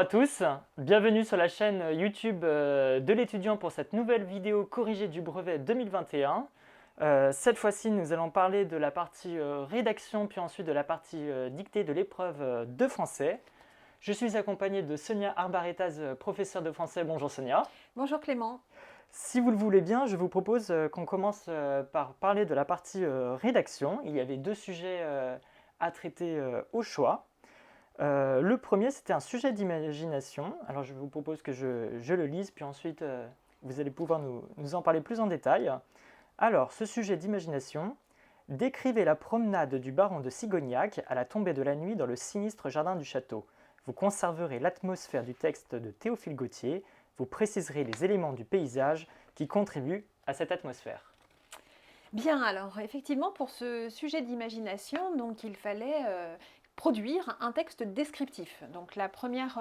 à tous, bienvenue sur la chaîne YouTube de l'étudiant pour cette nouvelle vidéo corrigée du brevet 2021. Cette fois-ci, nous allons parler de la partie rédaction, puis ensuite de la partie dictée de l'épreuve de français. Je suis accompagné de Sonia Arbaretaz, professeure de français. Bonjour Sonia. Bonjour Clément. Si vous le voulez bien, je vous propose qu'on commence par parler de la partie rédaction. Il y avait deux sujets à traiter au choix. Le premier, c'était un sujet d'imagination. Alors, je vous propose que je le lise, puis ensuite, vous allez pouvoir nous en parler plus en détail. Alors, ce sujet d'imagination, décrivez la promenade du baron de Sigognac à la tombée de la nuit dans le sinistre jardin du château. Vous conserverez l'atmosphère du texte de Théophile Gautier. Vous préciserez les éléments du paysage qui contribuent à cette atmosphère. Bien, alors effectivement, pour ce sujet d'imagination, donc il fallait produire un texte descriptif. Donc la première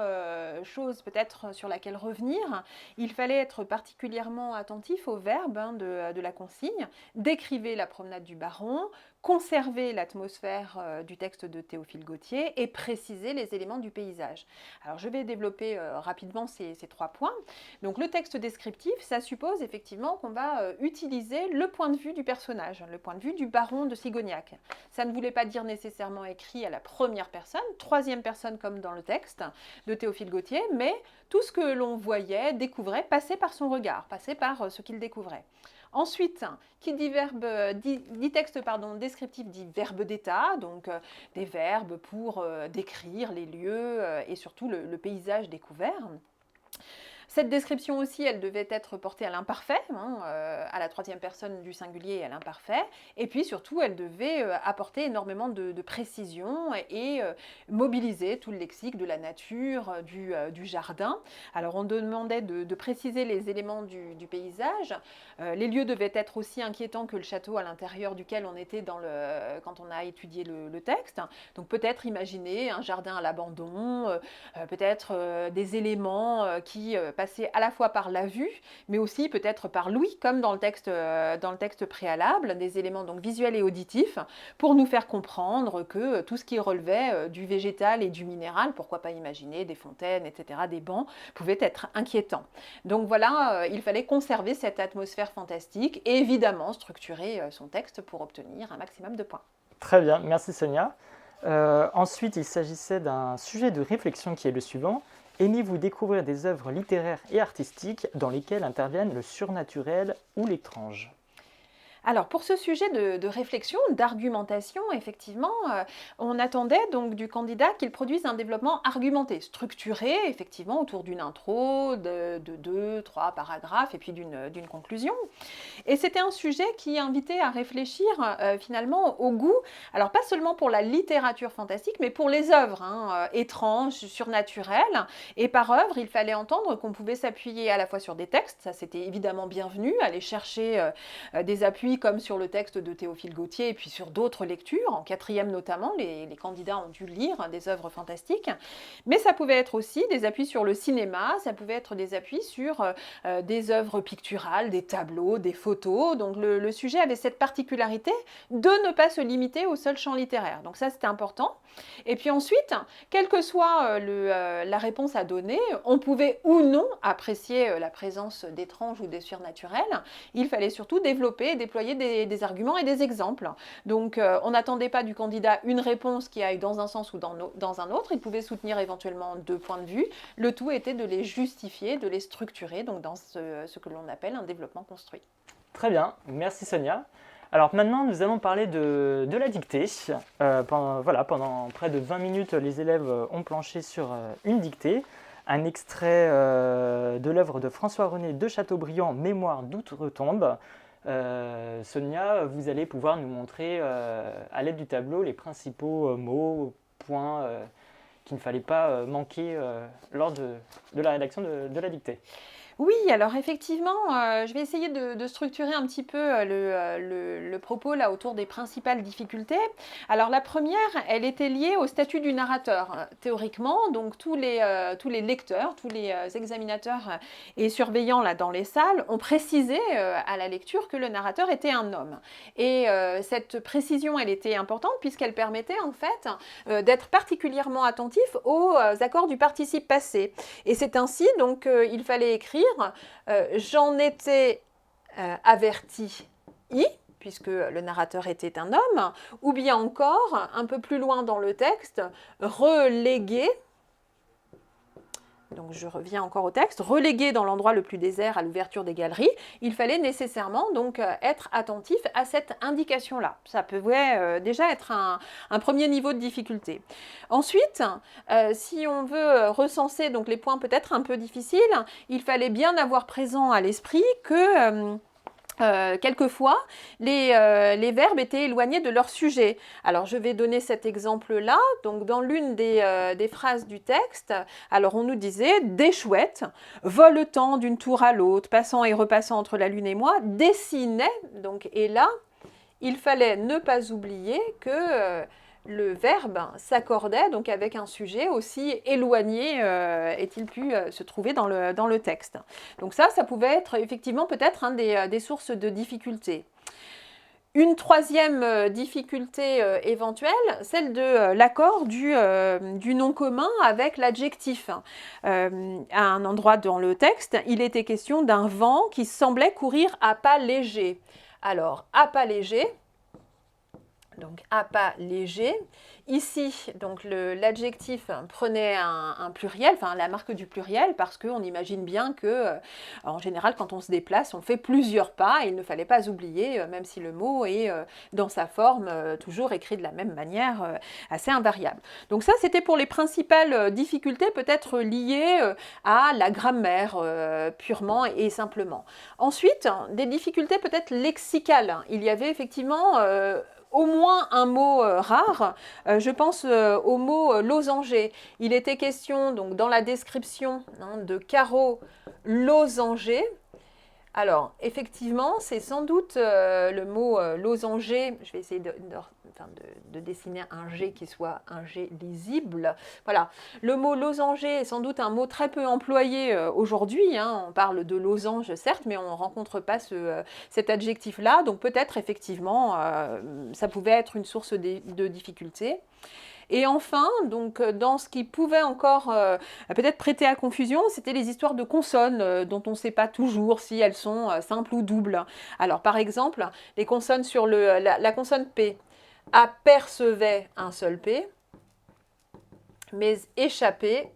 chose peut-être sur laquelle revenir, il fallait être particulièrement attentif au verbe de la consigne. Décrivez la promenade du baron, conserver l'atmosphère du texte de Théophile Gautier et préciser les éléments du paysage. Alors je vais développer rapidement ces trois points. Donc le texte descriptif, ça suppose effectivement qu'on va utiliser le point de vue du personnage, le point de vue du baron de Sigognac. Ça ne voulait pas dire nécessairement écrit à la première personne, troisième personne comme dans le texte de Théophile Gautier, mais tout ce que l'on voyait, découvrait, passait par son regard, passait par ce qu'il découvrait. Ensuite, qui dit texte descriptif dit verbe d'état, donc des verbes pour décrire les lieux et surtout le paysage découvert. Cette description aussi, elle devait être portée à l'imparfait, à la troisième personne du singulier et à l'imparfait. Et puis surtout, elle devait apporter énormément de précision et mobiliser tout le lexique de la nature, du jardin. Alors on demandait de préciser les éléments du paysage. Les lieux devaient être aussi inquiétants que le château à l'intérieur duquel on était quand on a étudié le texte. Donc peut-être imaginer un jardin à l'abandon, peut-être des éléments qui passer à la fois par la vue, mais aussi peut-être par l'ouïe, comme dans le texte préalable, des éléments donc visuels et auditifs, pour nous faire comprendre que tout ce qui relevait du végétal et du minéral, pourquoi pas imaginer des fontaines, etc., des bancs, pouvait être inquiétant. Donc voilà, il fallait conserver cette atmosphère fantastique et évidemment structurer son texte pour obtenir un maximum de points. Très bien, merci Sonia. Ensuite, il s'agissait d'un sujet de réflexion qui est le suivant. Aimez-vous découvrir des œuvres littéraires et artistiques dans lesquelles interviennent le surnaturel ou l'étrange ? Alors pour ce sujet de réflexion, d'argumentation, effectivement, on attendait donc du candidat qu'il produise un développement argumenté, structuré, effectivement, autour d'une intro, de 2, 3 paragraphes et puis d'une conclusion. Et c'était un sujet qui invitait à réfléchir finalement au goût, alors pas seulement pour la littérature fantastique, mais pour les œuvres étranges, surnaturelles. Et par œuvre, il fallait entendre qu'on pouvait s'appuyer à la fois sur des textes, ça c'était évidemment bienvenu, aller chercher des appuis comme sur le texte de Théophile Gautier et puis sur d'autres lectures, en quatrième notamment, les candidats ont dû lire des œuvres fantastiques, mais ça pouvait être aussi des appuis sur le cinéma, ça pouvait être des appuis sur des œuvres picturales, des tableaux, des photos, donc le sujet avait cette particularité de ne pas se limiter au seul champ littéraire, donc ça c'était important. Et puis ensuite, quelle que soit la réponse à donner, on pouvait ou non apprécier la présence d'étranges ou de surnaturels, il fallait surtout développer et déployer des arguments et des exemples. Donc on n'attendait pas du candidat une réponse qui aille dans un sens ou dans un autre, il pouvait soutenir éventuellement deux points de vue, le tout était de les justifier, de les structurer, donc dans ce que l'on appelle un développement construit. Très bien, merci Sonia. Alors maintenant, nous allons parler de la dictée. Pendant près de 20 minutes, les élèves ont planché sur une dictée. Un extrait de l'œuvre de François-René de Chateaubriand, Mémoire d'outre-tombe. Sonia, vous allez pouvoir nous montrer à l'aide du tableau les principaux mots, points qu'il ne fallait pas manquer lors de la rédaction de la dictée. Oui, alors effectivement, je vais essayer de structurer un petit peu le propos là autour des principales difficultés. Alors la première, elle était liée au statut du narrateur. Théoriquement, donc tous les lecteurs, tous les examinateurs et surveillants là dans les salles ont précisé à la lecture que le narrateur était un homme. Et cette précision, elle était importante puisqu'elle permettait en fait d'être particulièrement attentif aux accords du participe passé. Et c'est ainsi donc il fallait écrire j'en étais averti i, puisque le narrateur était un homme, ou bien encore, un peu plus loin dans le texte, relégué. Donc je reviens encore au texte, relégué dans l'endroit le plus désert à l'ouverture des galeries, il fallait nécessairement donc être attentif à cette indication-là. Ça pouvait déjà être un premier niveau de difficulté. Ensuite, si on veut recenser donc les points peut-être un peu difficiles, il fallait bien avoir présent à l'esprit que quelquefois, les verbes étaient éloignés de leur sujet. Alors, je vais donner cet exemple-là. Donc, dans l'une des phrases du texte, alors on nous disait « des chouettes, voletant d'une tour à l'autre, passant et repassant entre la lune et moi, dessinaient. » Donc, et là, il fallait ne pas oublier que le verbe s'accordait donc avec un sujet aussi éloigné est-il pu se trouver dans le texte. Donc ça pouvait être effectivement peut-être des sources de difficultés. Une troisième difficulté éventuelle, celle de l'accord du nom commun avec l'adjectif. À un endroit dans le texte, il était question d'un vent qui semblait courir à pas léger. Alors, à pas léger, donc à pas léger. Ici, donc l'adjectif prenait un pluriel, enfin la marque du pluriel, parce qu'on imagine bien que, en général, quand on se déplace, on fait plusieurs pas, et il ne fallait pas oublier, même si le mot est dans sa forme toujours écrit de la même manière, assez invariable. Donc ça, c'était pour les principales difficultés, peut-être liées à la grammaire, purement et simplement. Ensuite, des difficultés peut-être lexicales. Il y avait effectivement au moins un mot rare, je pense au mot losanger. Il était question donc dans la description de carreaux losangers. Alors, effectivement, c'est sans doute le mot losanger. Je vais essayer de dessiner un G qui soit un G lisible. Voilà, le mot losanger est sans doute un mot très peu employé aujourd'hui. On parle de losange, certes, mais on ne rencontre pas cet adjectif-là. Donc peut-être, effectivement, ça pouvait être une source de difficulté. Et enfin, donc, dans ce qui pouvait encore peut-être prêter à confusion, c'était les histoires de consonnes dont on ne sait pas toujours si elles sont simples ou doubles. Alors par exemple, les consonnes sur la consonne P apercevait un seul P, mais échappait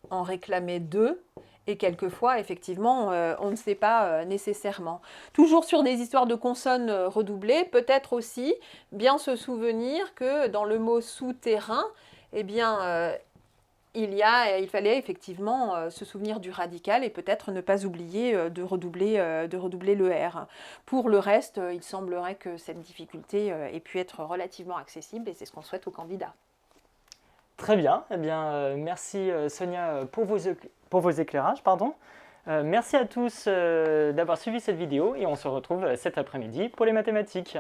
en réclamait deux. Et quelquefois, effectivement, on ne sait pas nécessairement. Toujours sur des histoires de consonnes redoublées, peut-être aussi bien se souvenir que dans le mot souterrain, eh bien, il fallait effectivement se souvenir du radical et peut-être ne pas oublier de redoubler le R. Pour le reste, il semblerait que cette difficulté ait pu être relativement accessible et c'est ce qu'on souhaite aux candidats. Très bien, eh bien, merci Sonia pour vos éclairages. Pardon. Merci à tous d'avoir suivi cette vidéo et on se retrouve cet après-midi pour les mathématiques.